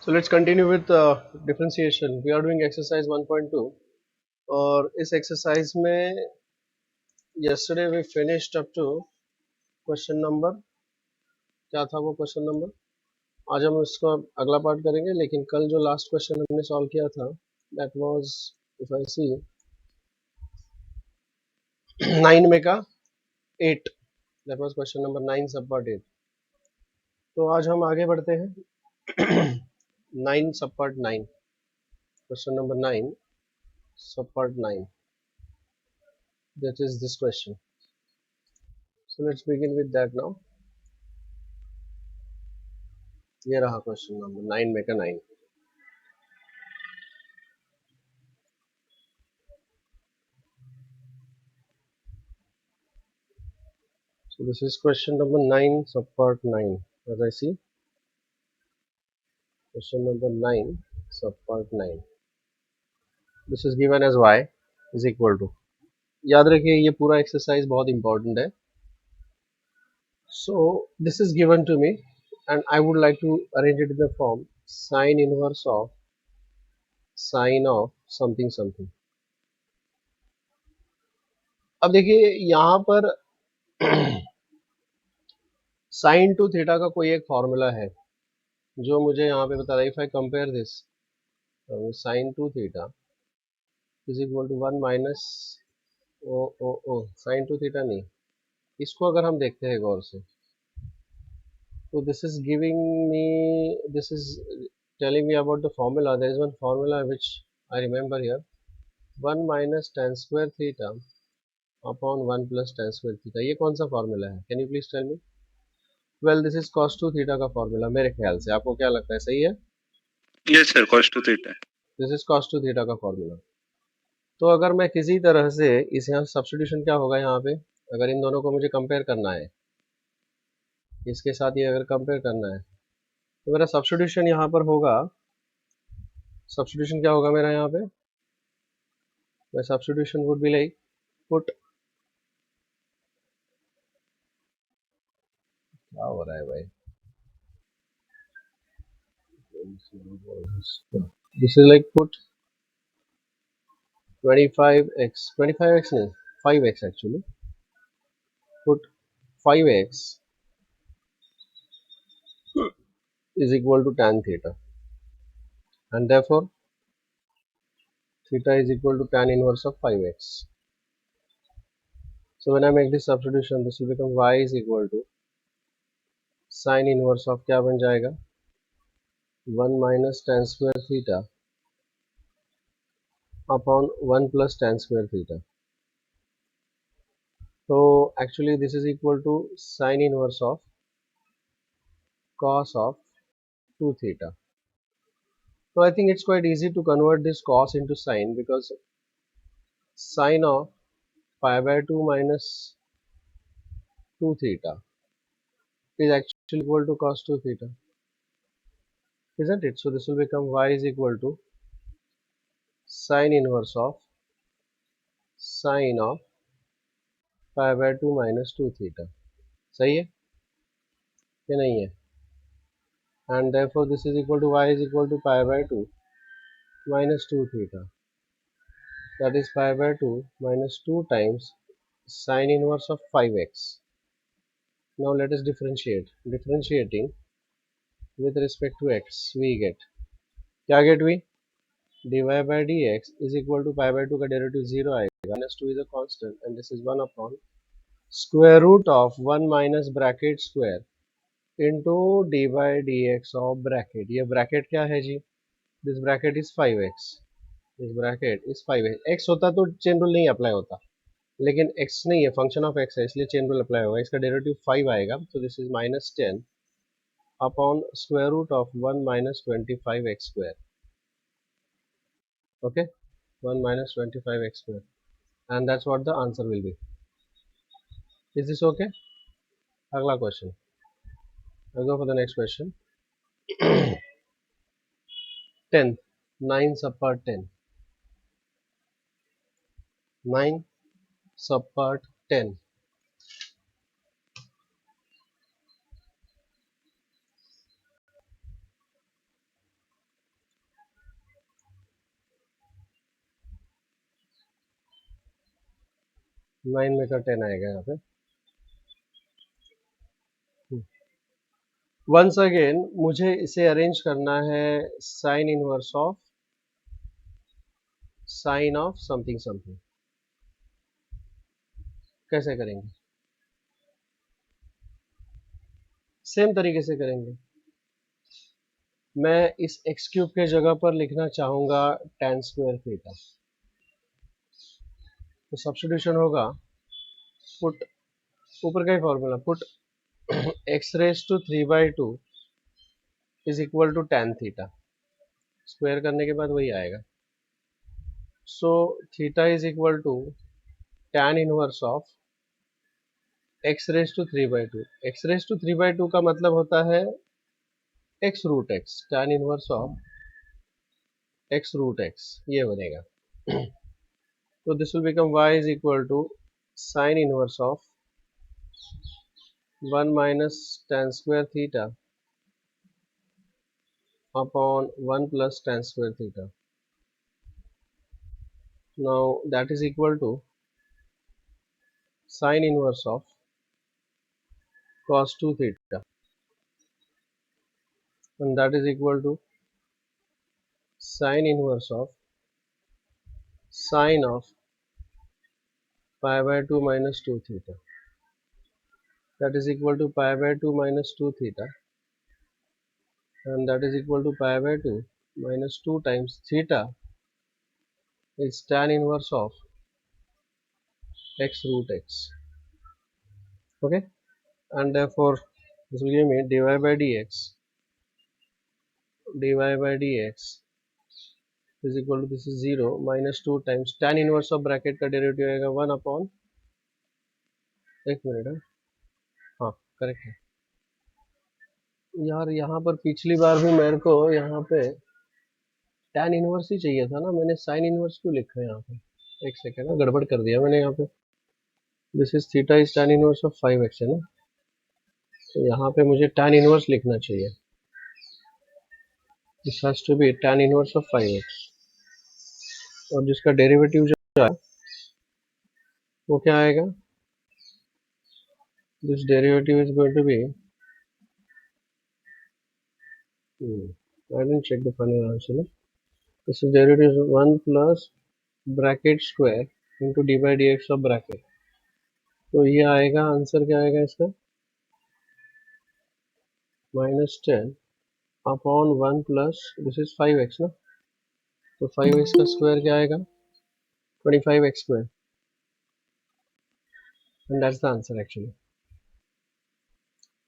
So let's continue with differentiation. We are doing exercise 1.2 और इस exercise में yesterday we finished up to question number क्या था वो question number. आज हम इसका अगला पार्ट करेंगे, लेकिन कल जो लास्ट क्वेश्चन हमने सॉल्व किया था that was, if I see, 9 में का 8. that was question number 9 सब part 8. तो आज हम आगे बढ़ते हैं 9 सब part 9, question number 9 सब part 9, that is this question. So let's begin with that now. ये रहा क्वेश्चन नंबर 9 में का 9. So this is question number 9 subpart 9. As I see, question number 9 subpart 9. This is given as y is equal to. याद रखिए ये पूरा exercise बहुत important है. So this is given to me and I would like to arrange it in the form sine inverse of sine of something something. अब देखिए यहाँ पर साइन टू थीटा का कोई एक फॉर्मूला है जो मुझे यहाँ पे बता रहा है. If I compare this sine two theta is equal to 1 minus oh oh oh sine two theta नहीं, इसको अगर हम देखते हैं गौर से तो this is giving me, this is telling me about the formula. There is one formula which I remember here, 1 minus tan square theta upon 1 plus tan square theta. ये कौन सा फॉर्मूला है? Can you please tell me? Well this is cos two theta का formula मेरे ख्याल से. आपको क्या लगता है, सही है? Yes sir, cos two theta. This is cos two theta का फॉर्मूला. तो अगर मैं किसी तरह से इस यहाँ सब्स्टिट्यूशन क्या होगा यहाँ पे, अगर इन दोनों को मुझे कंपेयर करना है, इसके साथ ये अगर कंपेयर करना है तो मेरा सब्स्टिट्यूशन यहाँ पर होगा. सब्स्टिट्यूशन क्या होगा मेरा यहाँ पे? My substitution would be like put, क्या हो रहा है भाई? This is like put 25x, 25x नहीं, 5x actually. Put 5x is equal to tan theta, and therefore theta is equal to tan inverse of 5x. So when I make this substitution, this will become y is equal to sin inverse of क्या बन जाएगा, 1 minus tan square theta upon 1 plus tan square theta. So actually this is equal to sin inverse of cos of 2 theta. So I think it's quite easy to convert this cos into sin, because sin of pi by 2 minus 2 theta is actually equal to cos 2 theta, isn't it? So this will become y is equal to sin inverse of sin of pi by 2 minus 2 theta. सही है कि नहीं है? And therefore this is equal to y is equal to pi by 2 minus 2 theta, that is pi by 2 minus 2 times sin inverse of 5x. Now let us differentiate. Differentiating with respect to x, we get, क्या get we? dy by dx is equal to pi by 2 का derivative 0 आएगा, minus 2 is a constant and this is 1 upon square root of 1 minus bracket square into dy by dx of bracket. ये bracket क्या है जी? This bracket is 5x. This bracket is 5x. x होता तो chain rule नहीं apply होता, लेकिन x नहीं है, फंक्शन ऑफ x है, इसलिए चेन रूल अप्लाई होगा. इसका डेरिवेटिव 5 आएगा, तो this is minus 10 upon square root of 1 minus 25x square. Okay, 1 minus 25x square, and that's what the answer will be. Is this okay? अगला question. I'll go for the next question. 10, 9 subpart 10, 9 subpart 10. 9 में का 10 आएगा यहाँ पे। Once again मुझे इसे arrange करना है sine inverse of sine of something something. कैसे करेंगे? सेम तरीके से करेंगे। मैं इस एक्स क्यूब के जगह पर लिखना चाहूंगा tan स्क्वायर थीटा। तो सब्स्टिट्यूशन होगा, पुट ऊपर का ही formula, put x raise to 3/2 is equal to tan theta. Square करने के बाद वही आएगा। So theta is equal to tan inverse of x raise to 3/2। X raise to 3/2 का मतलब होता है x root x. tan inverse of x root x ये बनेगा। तो this will become y is equal to sine inverse of 1 minus tan square theta upon 1 plus tan square theta. Now that is equal to sine inverse of cos 2 theta, and that is equal to sine inverse of sine of pi by 2 minus 2 theta. That is equal to pi by 2 minus 2 theta, and that is equal to pi by 2 minus 2 times theta is tan inverse of x root x. Okay, and therefore this will give me dy by dx is equal to, this is 0 minus 2 times tan inverse of bracket का derivative आएगा 1 upon, एक minute है, हाँ correct है यार। यहाँ पर पिछली बार भी मेरे को यहाँ पे tan इनवर्स ही चाहिए था ना, मैंने साइन इनवर्स क्यों लिखा है यहाँ पे? एक सेकेंड ना, गड़बड़ कर दिया मैंने यहाँ पे। This is theta is tan inverse of 5x है ना, तो यहाँ पे मुझे tan इनवर्स लिखना चाहिए। This has to be tan inverse of 5x, और जिसका डेरिवेटिव जो है वो क्या आएगा? This derivative is going to be, I didn't check the final answer ना। This is derivative 1 plus bracket square into d by d x of bracket. तो ये आएगा, आंसर क्या आएगा इसका? -10 upon 1 plus, this is 5x ना, तो 5x का स्क्वायर क्या आएगा? 25x square, and that's the answer actually,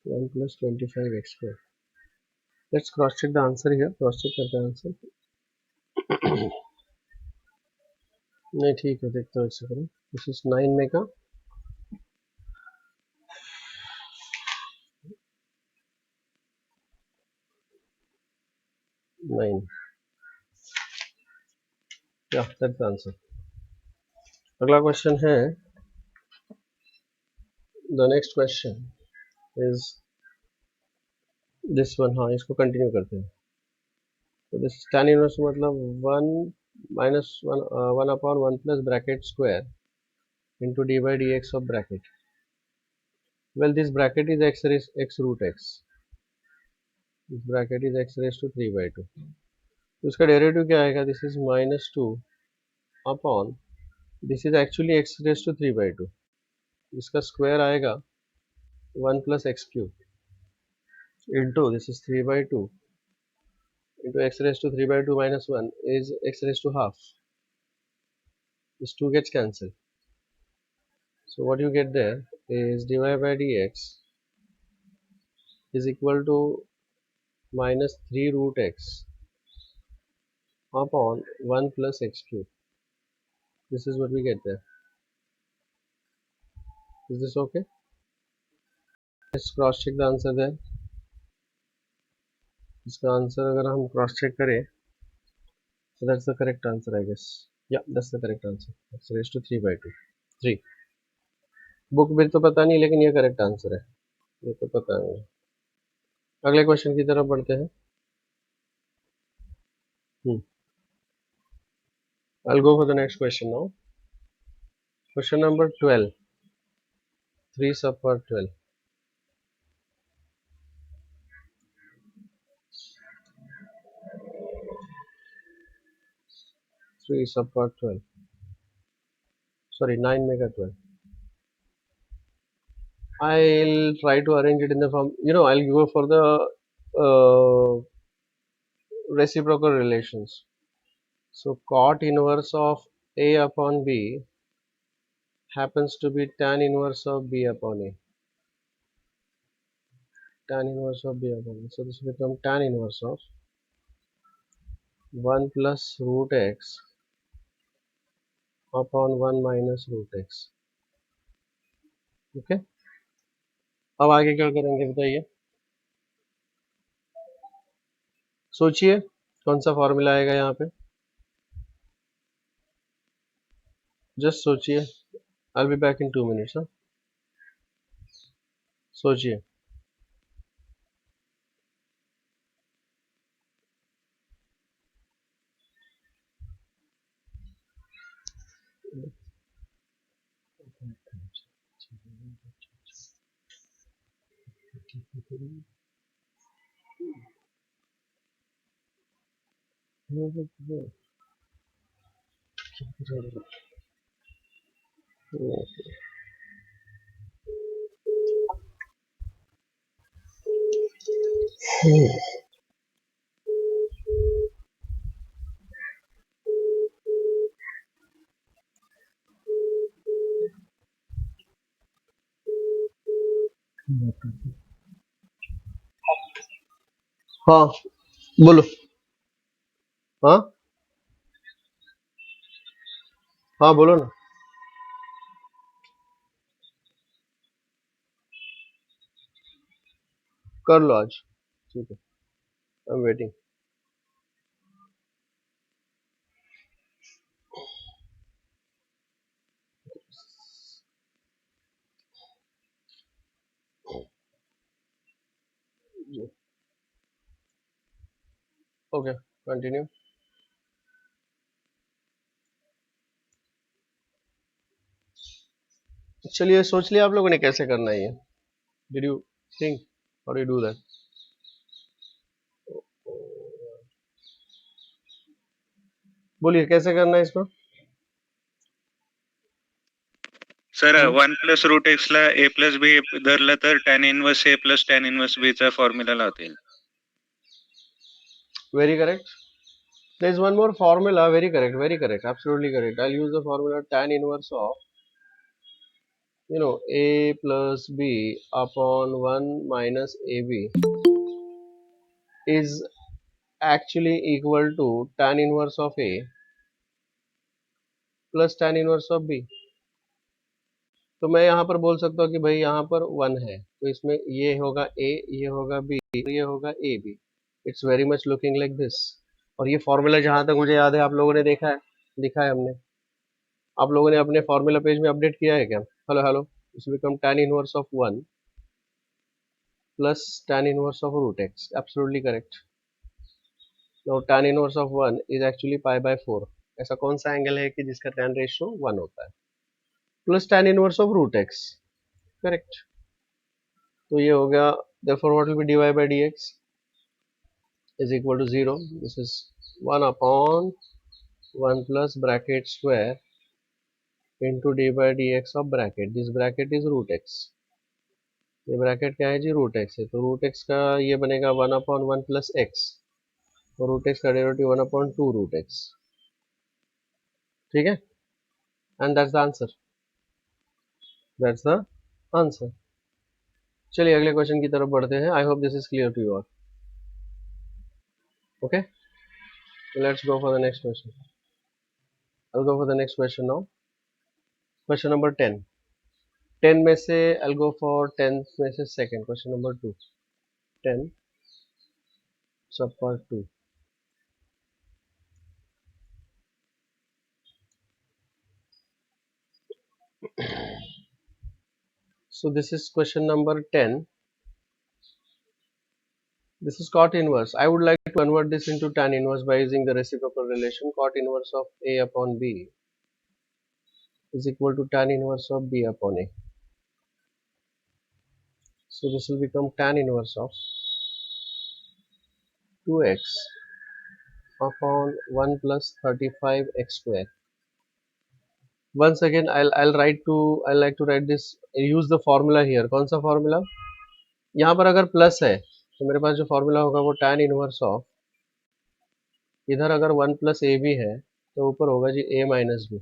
1 plus 25x square. Let's cross check the answer here, cross check करते हैं आंसर। नहीं ठीक है, देखते हो एक सेकंड। दिस इज 9 में का 9, या दैट्स द आंसर। अगला क्वेश्चन है, the next question is this one. हाँ इसको कंटिन्यू करते हैं। तो दिस tan इनवर्स मतलब 1 minus 1 upon 1 plus bracket square into d by dx of bracket. Well, this bracket is x root x. This bracket is x raised to 3/2. तो इसका derivative क्या आएगा? This is -2 upon, this is actually x raised to 3/2, इसका square आएगा 1 plus x cube into this is 3/2 into x raised to 3/2 minus 1 is x raised to half. This 2 gets cancelled. So what you get there is dy by dx is equal to minus 3 root x upon 1 plus x cube. This is what we get there. Is this okay? Let's cross check the answer there. इसका answer अगर हम cross check करें, so that's the correct answer, I guess. Yeah, that's the correct answer. X raised to 3/2. 3. Book में तो पता नहीं, लेकिन ये करेक्ट आंसर है, ये तो पता है मुझे। अगले क्वेश्चन की तरफ बढ़ते हैं। I'll go for the next question now. Question number 12. 3 sub power 12. 3 sub power 12. Sorry, 9 mega 12. I'll try to arrange it in the form. I'll go for the reciprocal relations. So cot inverse of A upon B happens to be tan inverse of B upon A. Tan inverse of B upon A. So this will become tan inverse of 1 plus root x upon 1 minus root x. Okay, अब आगे क्या करेंगे बताइए, सोचिए कौन सा formula आएगा यहाँ पे, जस्ट सोचिए. आई will be back in 2 minutes. हाँ, सोचिए. हाँ, बोलो. हाँ, हाँ, बोलो ना. कर लो आज, ठीक है. I am waiting. Okay, continue. चलिए, सोच लिया आप लोगों ने कैसे करना है ये? डिड यू थिंक और यू डू दैट? बोलिए कैसे करना है इसको. सर 1 प्लस रूट एक्स ला ए प्लस बी धरलं तर टॅन इनवर्स ए प्लस टॅन इनवर्स बी चा फॉर्म्युला लावता येईल. Very correct. There is one more formula. Very correct. Very correct. Absolutely correct. I'll use the formula tan inverse of a plus b upon 1 minus ab is actually equal to tan inverse of a plus tan inverse of b. तो मैं यहाँ पर बोल सकता हूँ कि भाई यहाँ पर 1 है, तो इसमें ये होगा a, ये होगा b, ये होगा a b. It's very much looking like this. और ये फॉर्मूला जहाँ तक मुझे याद है आप लोगों ने देखा है, दिखा है हमने. आप लोगों ने अपने फॉर्मूला पेज में अपडेट किया है क्या? Hello hello. इस become tan inverse of 1 plus tan inverse of root x. Absolutely correct. Now tan inverse of 1 is actually pi by 4. ऐसा कौन सा एंगल है कि जिसका tan रेशियो 1 होता है? Plus tan inverse of root x. Correct. तो ये हो गया. therefore what will be dy by dx is equal to 0. This is 1 upon 1 plus bracket square into dy by dx of bracket. This bracket is root x. ये bracket क्या है जी? Root x है. तो root x का ये बनेगा 1 upon 1 plus x, और root x का डेरिवेटिव 1 अपॉन 2 रूट एक्स. ठीक है, and that's the answer. That's the answer. चलिए अगले क्वेश्चन की तरफ बढ़ते हैं. I hope this is clear to you all. Okay, let's go for the next question. I will go for the next question now. Question number 10. 10 में से आई will go for 10 में से सेकंड क्वेश्चन नंबर 2. 10 सब part 2. So this is question number 10. This is cot inverse. I would like to convert this into tan inverse by using the reciprocal relation. Cot inverse of A upon B is equal to tan inverse of b upon a. So this will become tan inverse of 2x upon 1 plus 35x square. Once again I'll like to write this, use the formula here. कौन सा formula? यहाँ पर अगर plus है तो मेरे पास जो formula होगा वो tan इनवर्स ऑफ, इधर अगर 1 प्लस ए बी है तो ऊपर होगा जी a minus b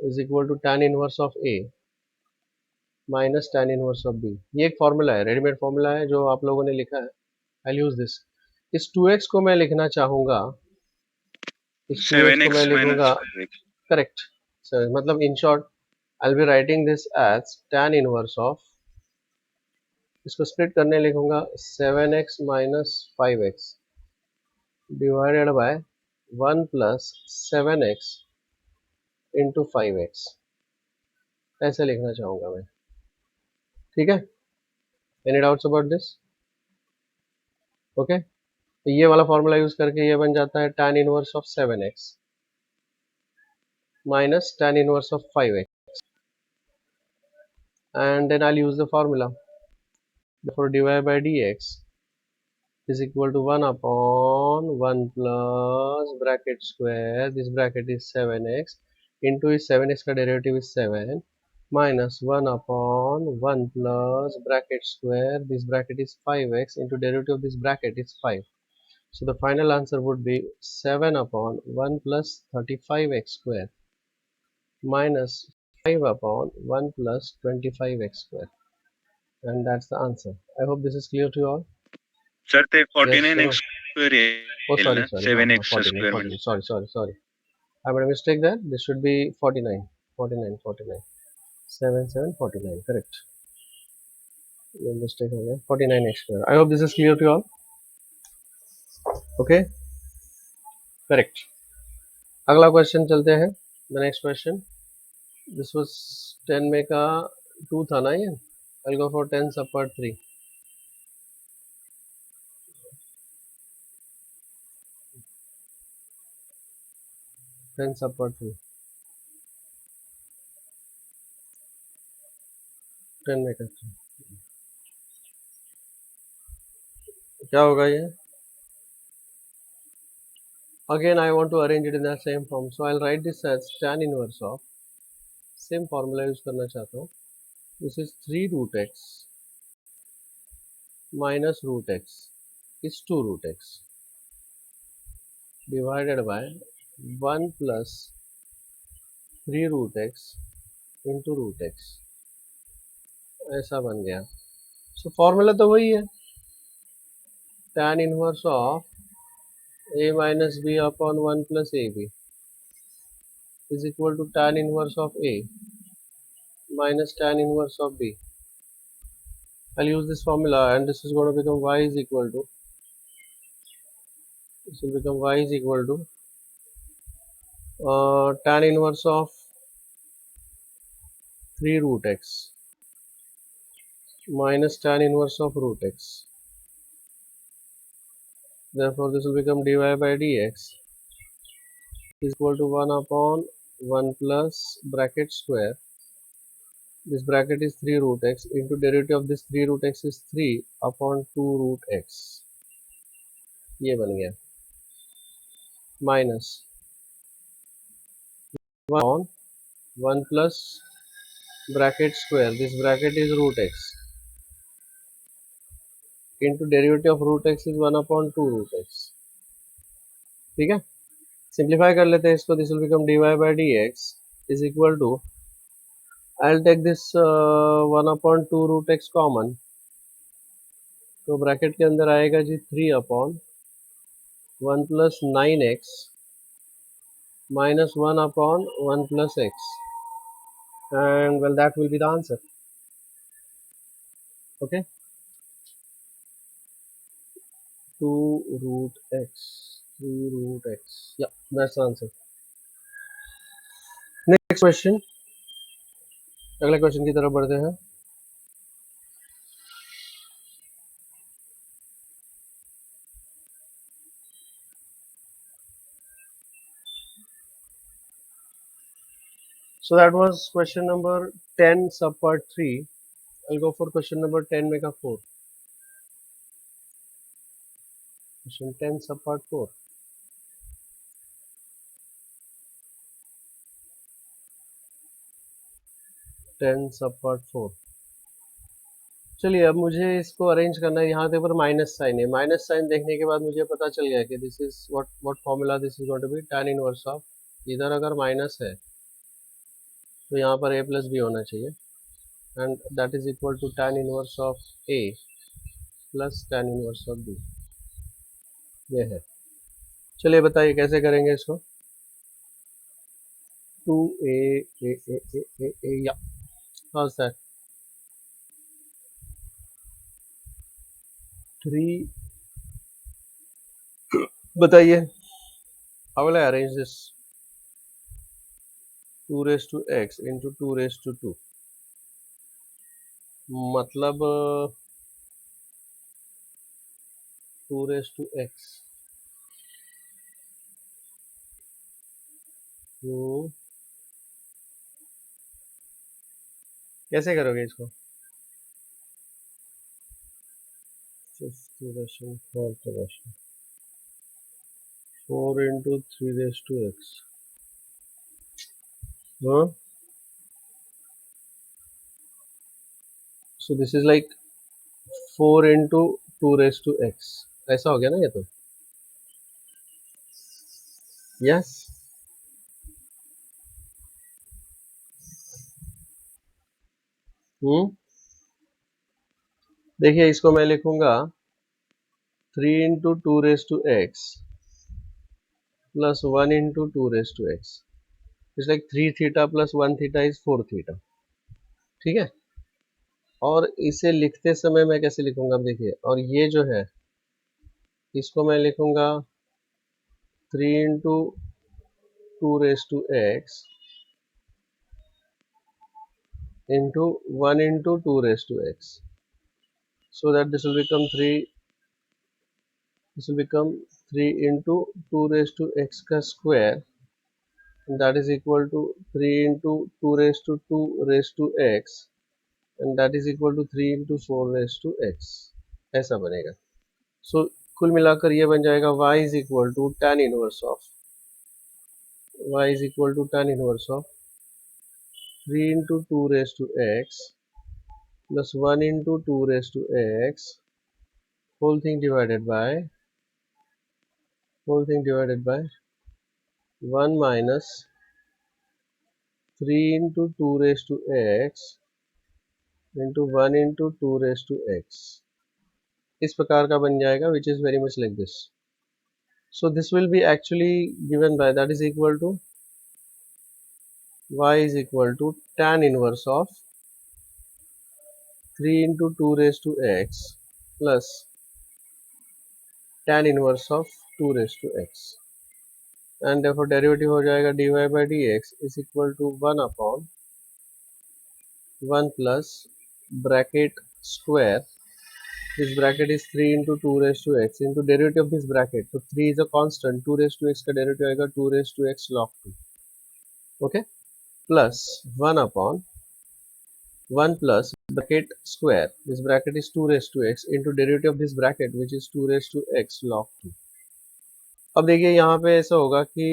is equal to tan inverse of a minus tan inverse of b. ये एक फॉर्मूला है, रेडीमेड फॉर्मूला है जो आप लोगों ने लिखा है. आई यूज दिस. इस 2x को मैं लिखना चाहूंगा, इस 2x को मैं 7x लिखूंगा, minus 5x. करेक्ट. मतलब in short I will be writing this as tan inverse of, इसको स्प्लिट करने लिखूंगा 7x minus 5x divided by 1 plus 7x into 5x. ऐसे लिखना चाहूंगा मैं. ठीक है, any doubts about this? Okay, तो ये वाला फॉर्मूला यूज करके ये बन जाता है tan inverse of 7x minus tan inverse of 5x, and then I'll use the formula. Therefore dy by dx is equal to 1 upon 1 plus bracket square, this bracket is 7x, into is 7x का derivative is 7, minus 1 upon 1 plus bracket square, this bracket is 5x, into derivative of this bracket is 5. So the final answer would be 7 upon 1 plus 35x square minus 5 upon 1 plus 25x square, and that's the answer. I hope this is clear to you all. Sir, ते Yes, 49x square oh येईल sorry, ना? sorry, 7x 49, square 49, म्हणजे. sorry, I made a mistake there. This should be 49, 49, 7 7 49, correct. No mistake हो गया, 49x square. I hope this is clear to you all. Okay, correct. अगला question चलते हैं. The next question, this was 10 में का 2 था ना ये. I'll go for 10 sub part 3. 10 sub part 3, 10 में का 3. क्या होगा ये? Again I want to arrange it in the same form, so I'll write this as tan inverse of, same formula use करना चाहता हूँ. This is 3 root x minus root x is 2 root x divided by 1 plus 3 root x into root x. ऐसा बन गया. So formula तो वही है, tan inverse of a minus b upon 1 plus ab is equal to tan inverse of a minus tan inverse of b. I'll use this formula, and this is going to become y is equal to, this will become y is equal to tan inverse of 3 root x minus tan inverse of root x. Therefore this will become dy by dx is equal to 1 upon 1 plus bracket square, this bracket is 3 root x, into derivative of this 3 root x is 3 upon 2 root x. ये बन गया, minus 1 upon 1 plus bracket square, this bracket is root x, into derivative of root x is 1 upon 2 root x. ठीक है, simplify कर लेते हैं इसको. This will become dy by dx is equal to, I'll take this 1 upon 2 root x common, तो bracket के अंदर आएगा जी 3 upon 1 plus 9x minus 1 upon 1 plus x, and well that will be the answer. Okay, 2 root x, 3 root x, yeah, that's the answer. Next question, अगले question की तरफ बढ़ते हैं. So that was question number 10 subpart 3. I'll go for question number 10 mega 4. Question 10 subpart 4. Ten सब part 4. चलिए अब मुझे इसको अरेंज करना है. यहाँ पर माइनस साइन है. माइनस साइन देखने के बाद मुझे पता चल गया कि this is what formula this is going to be tan inverse of. इधर अगर माइनस है तो यहाँ पर a प्लस बी होना चाहिए and that is equal to tan inverse of a plus tan inverse of b. ये है. चलिए बताइए कैसे करेंगे इसको. 2a a या how's that 3. बताइए how will I arrange this. 2 raised to x into 2 raised to 2 मतलब 2 raised to x. कैसे करोगे इसको. Fifth ration fourth ration 4 into 3 raised to x. हाँ. So this is like 4 into 2 raised to x. ऐसा हो गया ना ये तो. यस. देखिए इसको मैं लिखूंगा 3 into 2 raised to x plus 1 into 2 raised to x. It's like 3 theta plus 1 theta is 4 theta. ठीक है. और इसे लिखते समय मैं कैसे लिखूंगा अब देखिए. और ये जो है इसको मैं लिखूंगा 3 into 2 raised to x into 1 into 2 raised to x. So that this will become 3. This will become 3 into 2 raised to x का square, and that is equal to 3 into 2 raised to 2 raised to x, and that is equal to 3 into 4 raised to x. ऐसा बनेगा. So कुल मिलाकर ये बन जाएगा y is equal to tan inverse of 3 into 2 raised to x plus 1 into 2 raised to x whole thing divided by 1 minus 3 into 2 raised to x into 1 into 2 raised to x. इस प्रकार का बन जाएगा which is very much like this. So this will be actually given by that is equal to y is equal to tan inverse of 3 into 2 raised to x plus tan inverse of 2 raised to x, and therefore derivative हो जाएगा dy by dx is equal to 1 upon 1 plus bracket square. This bracket is 3 into 2 raised to x into derivative of this bracket. So 3 is a constant. 2 raised to x का derivative आएगा 2 raised to x log 2. Okay. Plus 1 upon 1 plus bracket square. This bracket is 2 raised to x into derivative of this bracket which is 2 raised to x log 2. अब देखिए यहाँ पे ऐसा होगा कि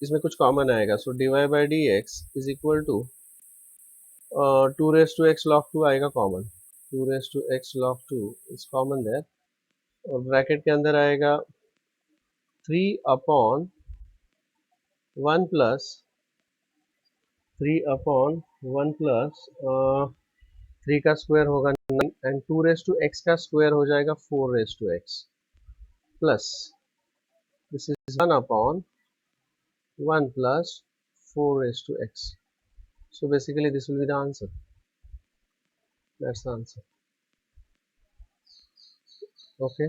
इसमें कुछ कॉमन आएगा. सो dy by dx is equal to 2 raised to x log 2 आएगा common. 2 raised to x log 2 is common there. और ब्रैकेट के अंदर आएगा 3 upon 1 plus 3 का स्क्वायर होगा 9 एंड 2 raised to x का स्क्वायर हो जाएगा 4 raised to x plus this is 1 upon 1 plus 4 raised to x. So basically this will be the answer. That's the answer. Okay,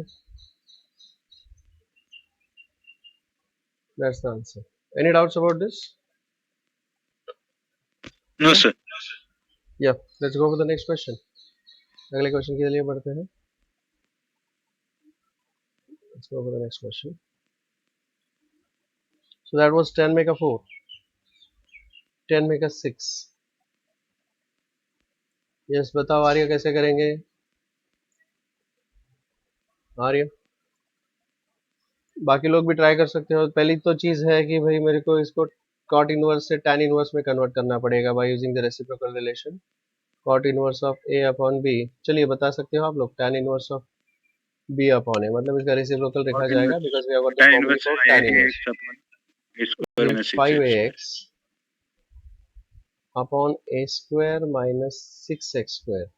that's the answer. Any doubts about this? No, sir. Yeah, let's go for the next question. अगले question के लिए बढ़ते हैं. Let's go for the next question. So that was 10 mega 4. 10 में का 6। Yes बताओ आर्य कैसे करेंगे? आर्य बाकी लोग भी ट्राई कर सकते हो। पहली तो चीज है कि भाई मेरे को इसको कॉट इनवर्स से tan इनवर्स में कन्वर्ट करना पड़ेगा by using the reciprocal relation cot inverse of a upon b। चलिए बता सकते हो आप लोग tan inverse of b upon a, मतलब इसका रेसिप्रोकल लिखा Cot जाएगा inverse because we have got the tan फॉर्मूला inverse for tan inverse. ax upon a square minus 6x square. 5ax upon a square minus 6x square.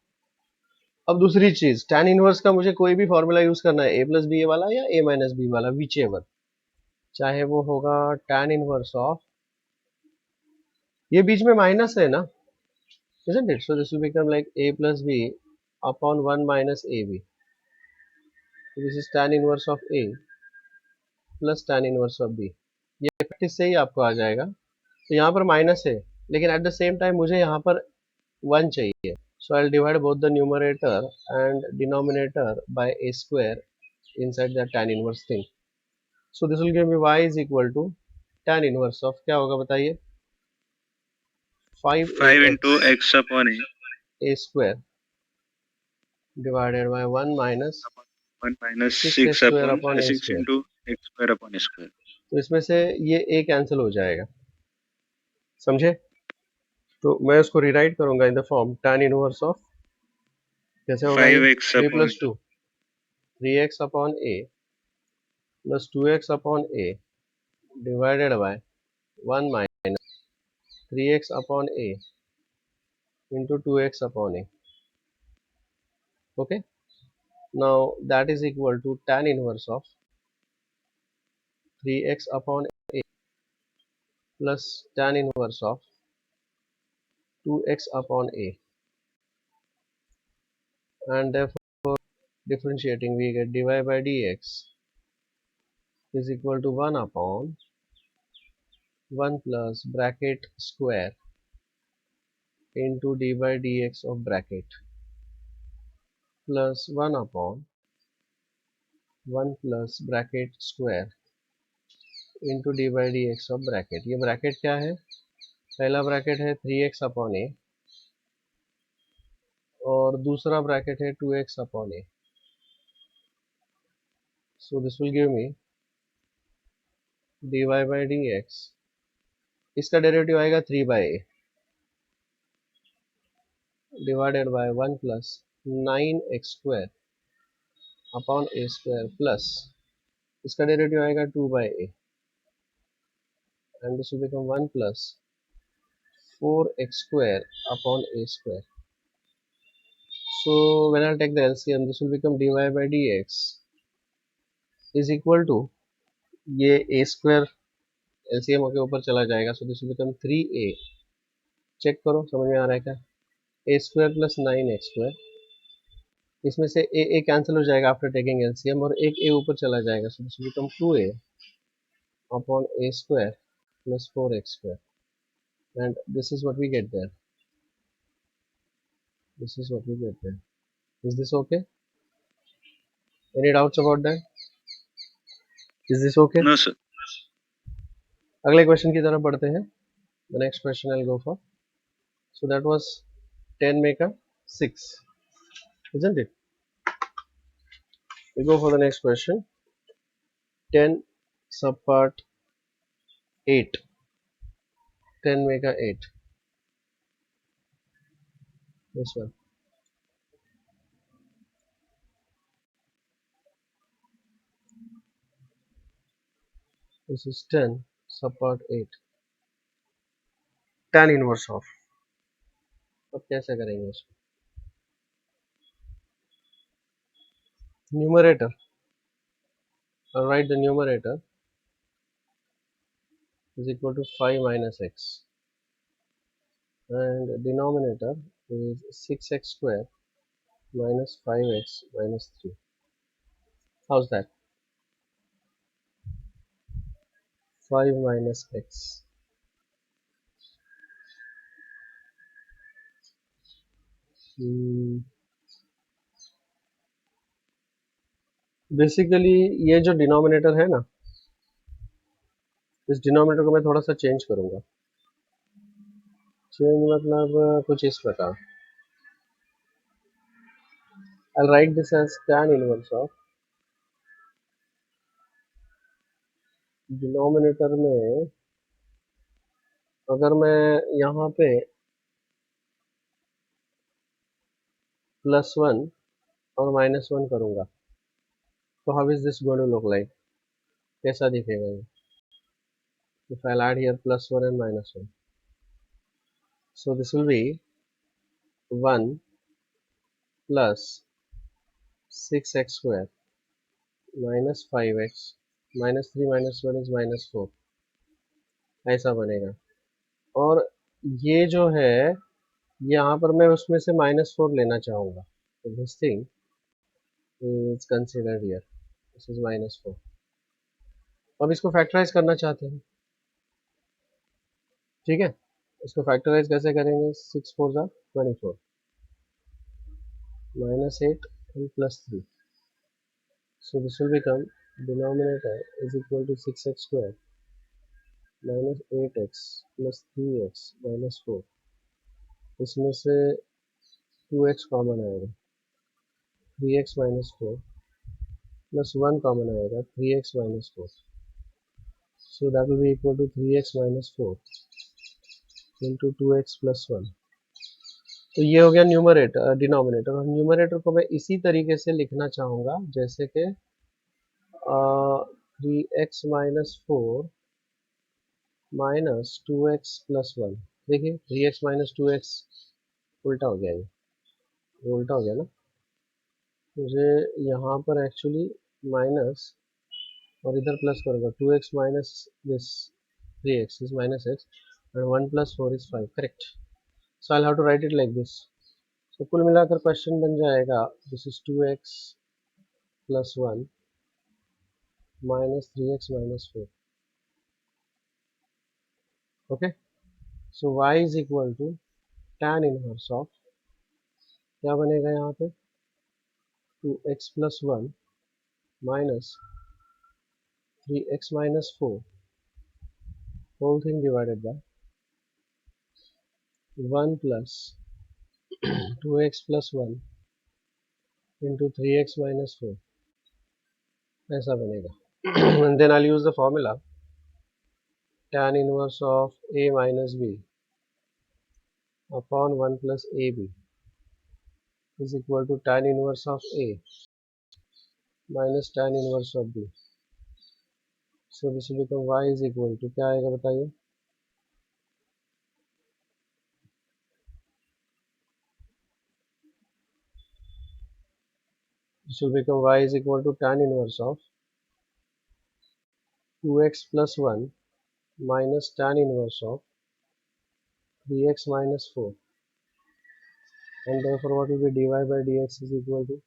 अब दूसरी चीज tan inverse का मुझे कोई भी फॉर्मूला यूज करना है, a प्लस बी वाला या a माइनस बी वाला, विच एवर, चाहे वो होगा tan इनवर्स ऑफ, ये बीच में माइनस है ना, isn't it? So this will become like a plus b upon 1 minus ab. So this is tan inverse of a plus tan inverse of b. ये practice से ही आपको आ जाएगा। तो यहाँ पर माइनस है लेकिन एट द सेम टाइम मुझे यहाँ पर 1 चाहिए। So I'll divide both the numerator and denominator by a square inside the tan inverse thing. So this will give me y is equal to tan inverse of क्या होगा बताइए? 5 5ax into x upon a square divided by 1 minus 1 minus 6 6 square upon upon a 6 square। into x square upon a square. तो इसमें से ये a cancel हो जाएगा, समझे? तो मैं उसको रिराइट करूंगा in the form tan inverse of, कैसे होगा ये? 5x 3 upon plus 2 3x upon a plus 2x upon a divided by 1 minus 3x upon a into 2x upon a। Okay, now that is equal to tan inverse of 3x upon a plus tan inverse of 2x upon a, and therefore differentiating we get dy by dx is equal to 1 upon 1 plus bracket square into d by dx of bracket plus 1 upon 1 plus bracket square into d by dx of bracket। ये bracket क्या है? पहला bracket है 3x upon a और दूसरा bracket है 2x upon a। So this will give me dy by dx, इसका derivative आएगा 3 by a divided by 1 plus 9x square upon a square plus इसका डेरिवेटिव आएगा 2 by a and this will become 1 plus 4x square upon a square. So when I take the LCM this will become dy by dx is equal to, ये a square LCM के ऊपर चला जाएगा, so this will become 3a, check करो समझ में आ रहा है क्या? a square plus 9x square, इसमें से a कैंसिल हो जाएगा आफ्टर टेकिंग LCM और एक a ऊपर चला जाएगा, so this will become 2a upon a square plus 4x square, and this is what we get there. This is what we get there. Is this okay? Any doubts about that? Is this okay? No, sir. अगले question की तरफ बढ़ते हैं। The next question I'll go for. So that was 10 make a 6, isn't it? We go for the next question. 10 subpart 8. 10 make a 8. This one. This is 10 subpart 8. Tan inverse of. अब कैसे करेंगे इसको? Numerator. I'll write the numerator is equal to 5 minus x. And denominator is 6x square minus 5x minus 3. How's that? 5 minus x. Basically ये जो denominator है ना, इस denominator को मैं थोड़ा सा चेंज करूंगा। चेंज मतलब कुछ इस प्रकार, I'll write this as tan inverse of denominator में, अगर मैं यहाँ पे +1 और -1 करूँगा तो how is this going to look like, कैसा दिखेगा ये? If I'll add here +1 and -1, so this will be 1 plus 6x square minus 5x minus 3 minus 1 is -4, ऐसा बनेगा। और ये जो है यहाँ पर मैं उसमें से -4 लेना चाहूँगा, तो this thing is considered here, this is -4। अब इसको फैक्टराइज करना चाहते हैं, ठीक है। इसको फैक्टराइज कैसे करेंगे? 6 4 जा 24 -8 and +3, so this will become denominator is equal to 6x square minus 8x plus 3x minus 4, इसमें से 2x कॉमन आएगा, 3x minus 4 plus 1 कॉमन आएगा, 3x minus 4, so that will be equal to 3x minus 4 into 2x plus 1। तो ये हो गया numerator, denominator. और numerator को मैं इसी तरीके से लिखना चाहूँगा जैसे कि 3x minus 4 minus 2x plus 1। देखिए 3x माइनस 2x उल्टा हो गया, ये उल्टा हो गया ना। मुझे यहाँ पर एक्चुअली माइनस और इधर प्लस करूँगा, 2x minus this 3x is minus x and 1 plus 4 is 5, correct. So I have to write it like this. तो कुल मिलाकर क्वेश्चन बन जाएगा this is 2x plus 1 minus 3x minus 4, okay. So y is equal to tan inverse of, क्या बनेगा यहाँ पे, 2x plus 1 minus 3x minus 4 whole thing divided by 1 plus 2x plus 1 into 3x minus 4, ऐसा बनेगा। and then I'll use the formula tan inverse of a minus b upon 1 plus ab is equal to tan inverse of a minus tan inverse of b, so this will become y is equal to, क्या आएगा बताइए, this will become y is equal to tan inverse of 2x plus 1 minus tan inverse of 3x minus 4, and therefore what will be dy by dx is equal to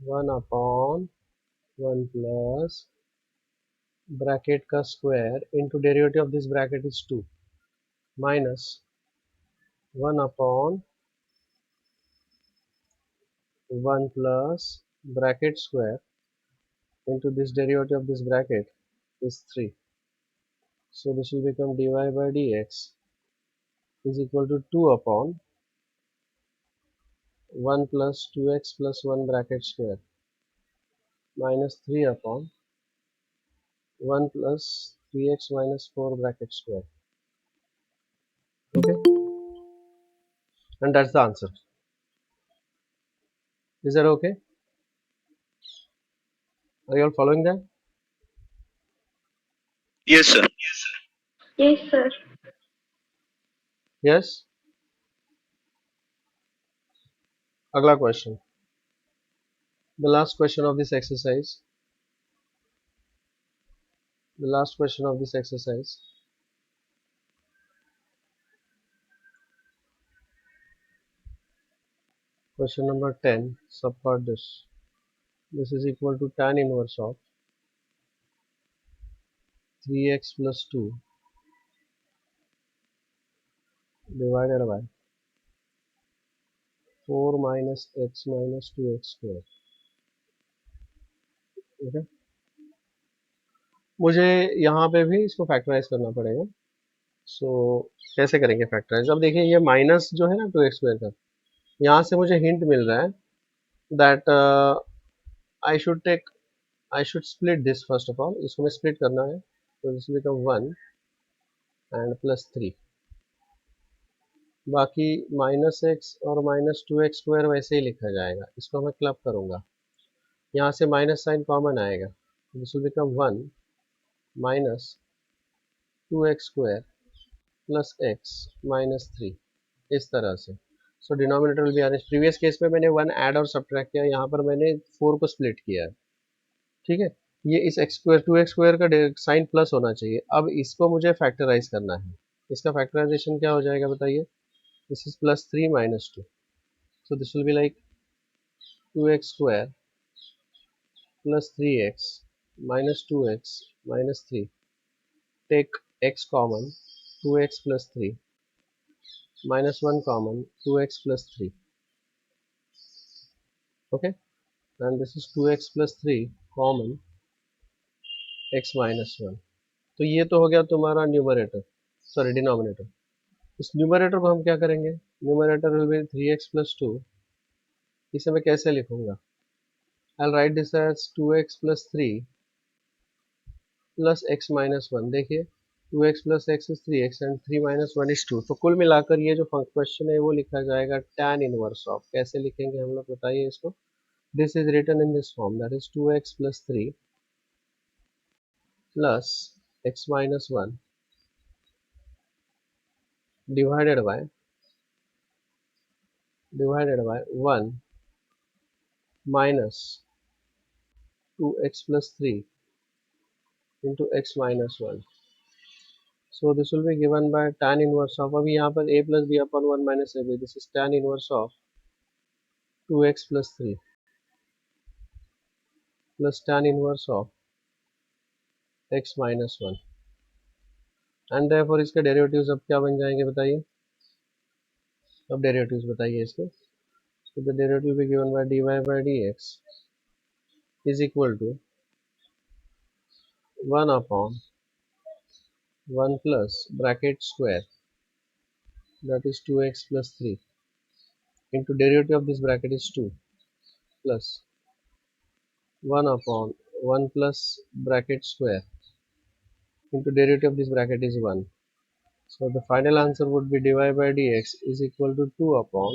1 upon 1 plus bracket का square into derivative of this bracket is 2 minus 1 upon 1 plus bracket square into this derivative of this bracket is 3, so this will become dy by dx is equal to 2 upon 1 plus 2x plus 1 bracket square minus 3 upon 1 plus 3x minus 4 bracket square, okay, and that's the answer. Is that okay? Are you all following that? Yes, sir. Yes, sir. Yes. अगला question, the last question of this exercise, the last question of this exercise. Question number 10, subpart this. This is equal to tan inverse of 3x plus 2 divided by 4 minus x minus 2x square, ठीक है। मुझे यहाँ पे भी इसको factorise करना पड़ेगा, सो कैसे करेंगे फैक्टराइज? अब देखिए ये माइनस जो है ना 2x² का, यहाँ से मुझे हिंट मिल रहा है that I should take I should split this first of all, इसको मैं स्प्लिट करना है, तो दिस विल बिकम 1 एंड +3, बाकी -x और -2x² वैसे ही लिखा जाएगा, इसको मैं क्लब करूंगा, यहाँ से माइनस साइन कॉमन आएगा, this will become 1 -2x² +x -3, इस तरह से। So denominator will be are, previous case में मैंने 1 ऐड और सब्ट्रैक्ट किया, यहाँ पर मैंने 4 को स्प्लिट किया है, ठीक है। ये इस x² 2x² का साइन प्लस होना चाहिए। अब इसको मुझे फैक्टराइज करना है, इसका फैक्टराइजेशन क्या हो जाएगा बताइए? This is +3 -2, so this will be like 2x² +3x -2x -3, take x common, 2x +3 -1 common, 2x +3, okay, and this is 2x +3 common x -1। तो ये तो हो गया तुम्हारा न्यूमरेटर, सॉरी डिनोमिनेटर। इस न्यूमरेटर को हम क्या करेंगे? न्यूमरेटर विल बी 3x +2, इसे मैं कैसे लिखूंगा? I'll write this as 2x +3 plus x -1, देखिए 2x + x is 3x and 3 - 1 is 2, तो कुल मिलाकर ये जो क्वेश्चन है वो लिखा जाएगा tan इनवर्स ऑफ, कैसे लिखेंगे हम लोग बताइए इसको? This is written in this form, that is 2x + 3 plus x -1 divided by 1 minus 2x + 3 into x -1, so this will be given by tan inverse of, अभी यहाँ पर a + b upon 1 - ab, this is tan inverse of 2x + 3 plus tan inverse of x -1, and therefore इसके derivatives अब क्या बन जाएंगे बताइए? अब डेरिवेटिव्स बताइए इसके। so the derivative will be given by dy by dx is equal to 1 upon 1 plus bracket square, that is 2x plus 3 into derivative of this bracket is 2 plus 1 upon 1 plus bracket square into derivative of this bracket is 1. So the final answer would be dy by dx is equal to 2 upon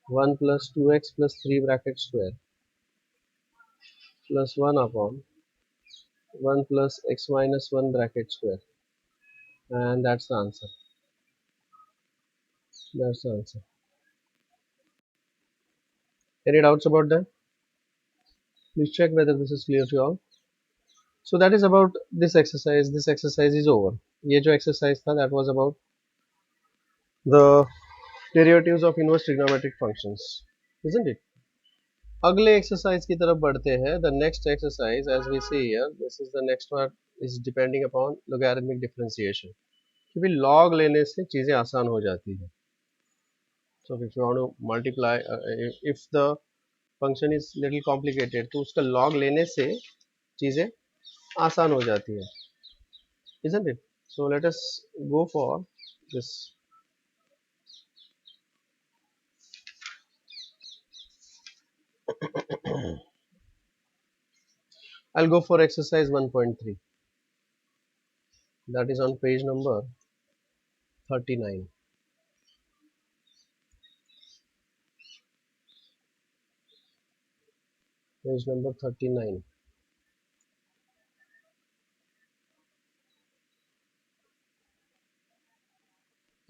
1 plus 2x plus 3 bracket square plus 1 upon 1 plus x minus 1 bracket square, and that's the answer. That's the answer. Any doubts about that? Please check whether this is clear to you all. So that is about this exercise. This exercise is over. ये जो exercise था, that was about the derivatives of inverse trigonometric functions, isn't it? अगले exercise की तरफ बढ़ते हैं. The next exercise, as we see here, this is the next one, is depending upon logarithmic differentiation. क्योंकि log लेने से चीजें आसान हो जाती है. So if you want to multiply, if the function is little complicated, तो उसका log लेने से चीजें आसान हो जाती है, isn't it? So let us go for this. I'll go for exercise 1.3, that is on page number 39. Page number 39.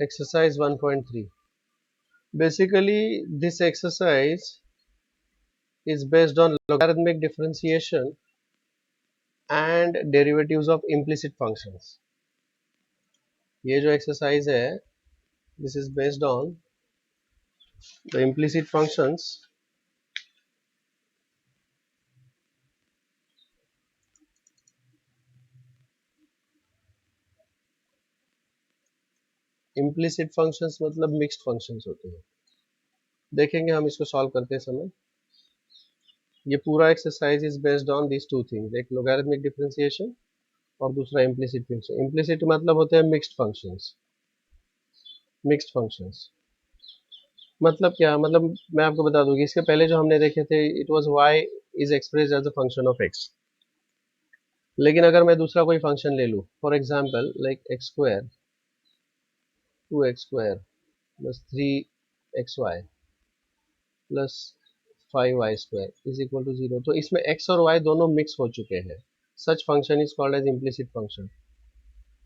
Exercise 1.3. Basically, this exercise is based on logarithmic differentiation and derivatives of implicit functions. ये जो exercise है, this is based on the implicit functions implicit functions मतलब mixed functions होते हैं. देखेंगे हम इसको solve करते समय. ये पूरा exercise is based on these two things, एक logarithmic differentiation और दूसरा इम्प्लिसिट फंक्शन। इम्प्लिसिट मतलब होते हैं मिक्स्ड फंक्शंस। मिक्स्ड फंक्शंस मतलब क्या, मतलब मैं आपको बता दूं कि इसके पहले जो हमने देखे थे it was y is expressed as a function of x। लेकिन अगर मैं दूसरा कोई फंक्शन ले लूं, for example like x square 2x square plus 3xy plus 5y square is equal to 0, तो इसमें x और y दोनों मिक्स हो चुके हैं। Such function is called as implicit function.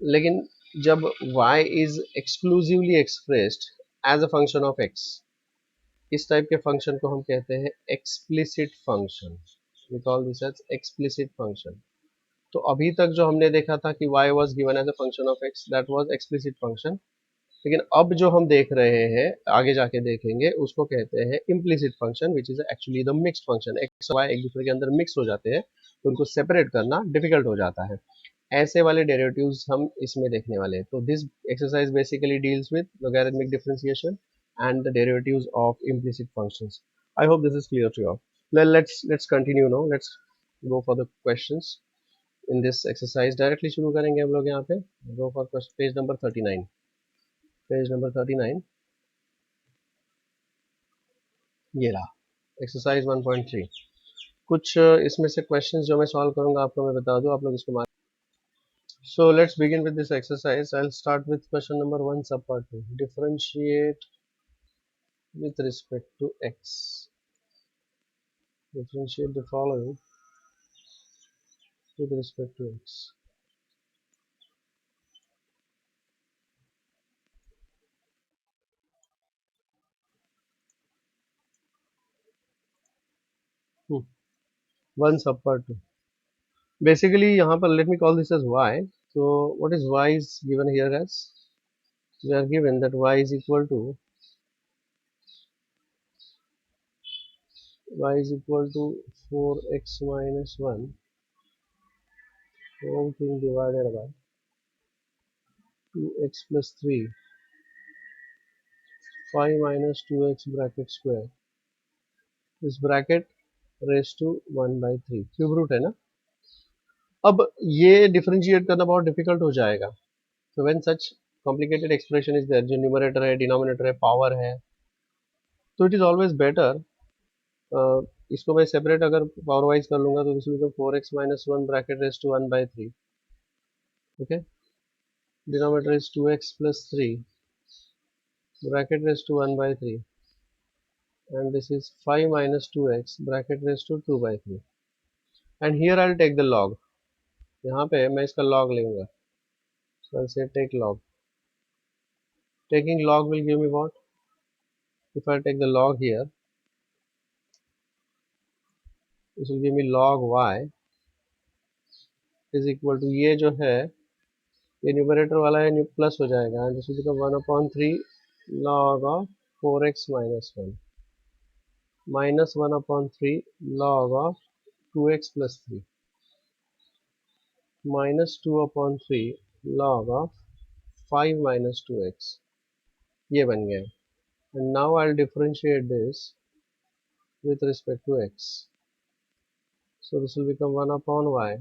लेकिन जब y is exclusively expressed as a function of x, इस टाइप के फंक्शन को हम कहते हैं explicit function. We call this as explicit function. तो अभी तक जो हमने देखा था कि y was given as a function of x, that was explicit function. लेकिन अब जो हम देख रहे हैं, आगे जाके देखेंगे, उसको कहते हैं implicit function which is actually the mixed function. x और y एक दूसरे के अंदर मिक्स हो जाते हैं तो उनको सेपरेट करना डिफिकल्ट हो जाता है। ऐसे वाले डेरिवेटिव्स हम इसमें देखने वाले हैं। तो this exercise basically deals with logarithmic differentiation and the derivatives of implicit functions. I hope this is clear to you all. Well, let's continue now. Let's go for the questions in this exercise. Directly शुरू करेंगे हम लोग यहाँ पे। Go for page number 39. Page number 39 ये रहा, exercise 1.3। कुछ इसमें से क्वेश्चंस जो मैं सॉल्व करूंगा आपको मैं बता दूं, आप लोग इसको mark. So let's begin with this exercise. I'll start with question number 1 subpart 2. Differentiate with respect to x. Differentiate the following with respect to x. Hmm. 1 subpart 2. Basically यहाँ पर let me call this as y. So what is y is given here as? We are given that y is equal to 4x minus 1 whole thing divided by 2x plus 3 5 minus 2x bracket square इस bracket raise to 1/3 cube root है ना। अब ये differentiate करना बहुत difficult हो जाएगा। तो when such complicated expression is there, जो न्यूमरेटर है, डिनोमिनेटर है, पावर है, तो इट इज ऑलवेज बेटर, इसको मैं सेपरेट अगर पावर वाइज कर लूंगा तो इसमें तो 4x minus 1 bracket raise to 1/3, okay. Denominator is 2x plus 3 bracket raised to 1/3 and this is 5 minus 2x bracket raised to 2/3 and here I'll take the log। यहाँ पे मैं इसका log लूंगा। So I'll say take log. Taking log will give me what? If I take the log here, this will give me log y is equal to, ये जो है ये numerator वाला है प्लस हो जाएगा and this will become 1/3 log of 4x minus 1 minus 1/3 log of 2x plus 3 minus 2/3 log of 5 minus 2x, ये बन गया। And now I'll differentiate this with respect to x. So this will become 1/y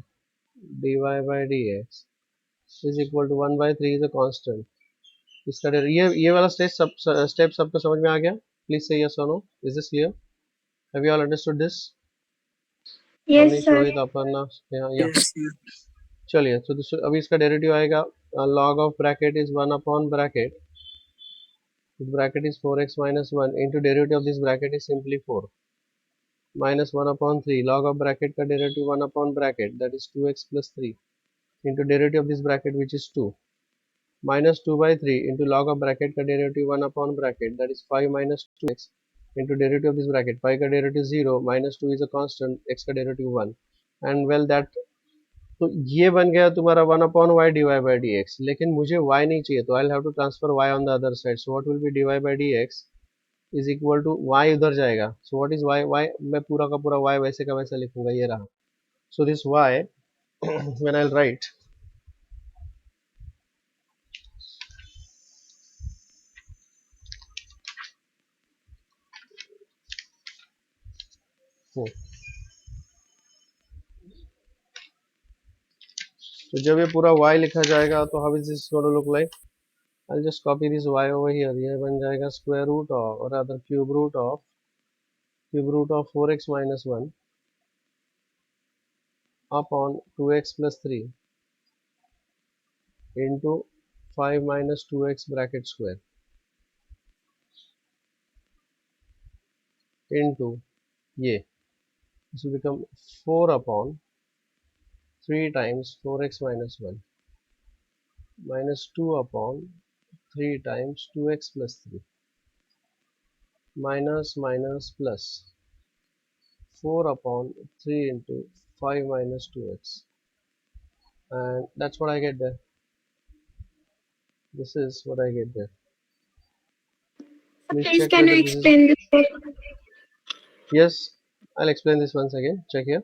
dy by dx is equal to 1/3 is a constant। इसका ये वाला step सबको समझ में आ गया? प्लीज से यस और no, is this clear? Have you all understood this? Yes, Manish, sir. Rohit, Aparna, या Yes, yes. चलिए। तो अभी इसका डेरिवेटिव आएगा, log of bracket is 1 upon bracket, this bracket is 4x minus 1 into derivative of this bracket is simply 4 minus 1/3 log of bracket का derivative 1 upon bracket that is 2x plus 3 into derivative of this bracket which is 2 minus 2/3 into log of bracket का derivative 1 upon bracket that is 5 minus 2x into derivative of this bracket, 5 का derivative 0 minus 2 is a constant, x का derivative 1 and well that, तो ये बन गया तुम्हारा 1/y dy by dx। लेकिन मुझे y नहीं चाहिए तो I'll have to transfer y on the other side, so what will be dy by dx is equal to y उधर जाएगा। so what is y मैं पूरा का पूरा y वैसे का वैसा लिखूंगा, ये रहा। so this y when I'll write, तो जब ये पूरा y लिखा जाएगा तो how is this going to look like? I'll just copy this y over here. ये बन जाएगा square root of or rather cube root of 4x minus 1 upon 2x plus 3 into 5 minus 2x bracket square into ये. This will become 4 upon 3 times 4x minus 1 minus 2 upon 3 times 2x plus 3 minus minus plus 4 upon 3 into 5 minus 2x, and that's what I get there. This is what I get there. Please Please check can whether you this is. explain this? Yes, I'll explain this once again. Check here.